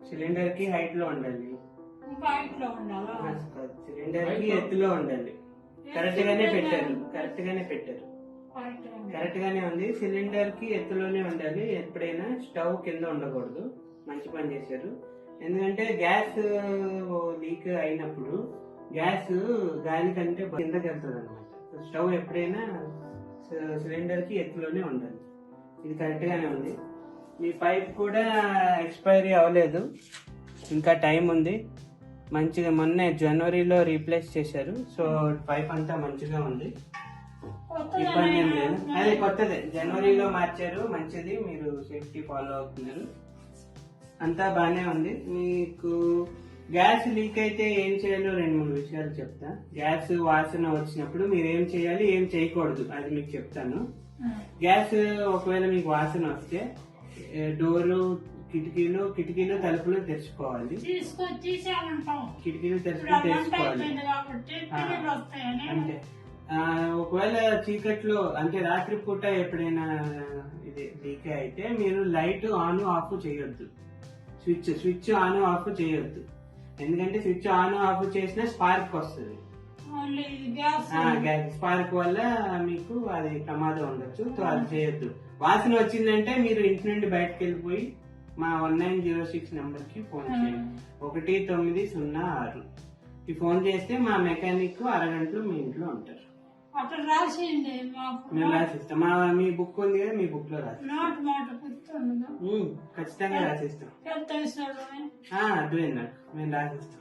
Cylinder కి height లో ఉండాలి, ఇంకా హైట్లో ఉండాలా? సిలిండర్ కి ఎత్తులో ఉండాలి. కరెక్ట్ గానే పెట్టారు, కరెక్ట్ గానే పెట్టారు, కరెక్ట్ గానే ఉంది. సిలిండర్ కి ఎత్తులోనే ఉండాలి. ఎప్పుడైనా స్టవ్ కింద ఉండకూడదు. మంచి పని చేశారు. ఎందుకంటే గ్యాస్ లీక్ అయినప్పుడు గ్యాస్ గాలి కంటే కిందకి వెళ్తుంది అనమాట. స్టవ్ ఎప్పుడైనా సిలిండర్ కి ఎత్తులోనే ఉండాలి. ఇది కరెక్ట్ గానే ఉంది. మీ పైప్ కూడా ఎక్స్పైరీ అవ్వలేదు, ఇంకా టైం ఉంది. మంచిగా మొన్నే జనవరిలో రీప్లేస్ చేశారు. సో పైప్ అంతా మంచిగా ఉంది, ఇబ్బంది ఏం లేదు. అది కొత్తదే, జనవరిలో మార్చారు. మంచిది, మీరు సేఫ్టీ ఫాలో అవుతున్నారు. అంతా బానే ఉంది. మీకు గ్యాస్ లీక్ అయితే ఏం చేయాలో 2-3 విషయాలు చెప్తా. గ్యాస్ వాసన వచ్చినప్పుడు మీరు ఏం చేయాలి, ఏం చేయకూడదు అది మీకు చెప్తాను. గ్యాస్ ఒకవేళ మీకు వాసన వస్తే డోరు, కిటికీలు తలుపులు తెరుచుకోవాలి. కిటికీలు తెరుచుకోవాలి అంటే ఒకవేళ చీకట్లో అంటే రాత్రి పూట ఎప్పుడైనా ఇది లీక్ అయితే మీరు లైట్ ఆన్ ఆఫ్ చేయొద్దు. స్విచ్ ఆన్ ఆఫ్ చేయొద్దు. ఎందుకంటే స్విచ్ ఆన్ ఆఫ్ చేసినా స్పార్క్ వస్తుంది. స్పార్క్ వల్ల మీకు అది ప్రమాదం ఉండొచ్చు. సో అది చేయొద్దు. వాసన వచ్చిందంటే మీరు ఇంటి నుండి బయటకు వెళ్ళిపోయి మా 1906 నెంబర్ కి ఫోన్ చేయండి. 1906 కి ఫోన్ చేస్తే మా మెకానిక్ అరగంటలో మీ ఇంట్లో ఉంటారు. మేము రాసిస్తాం. మీ బుక్ ఉంది కదా, మీ బుక్ లో రాసిస్తాం. ఖచ్చితంగా రాసిస్తాం. అర్థమైంది నాకు, మేము రాసిస్తాం.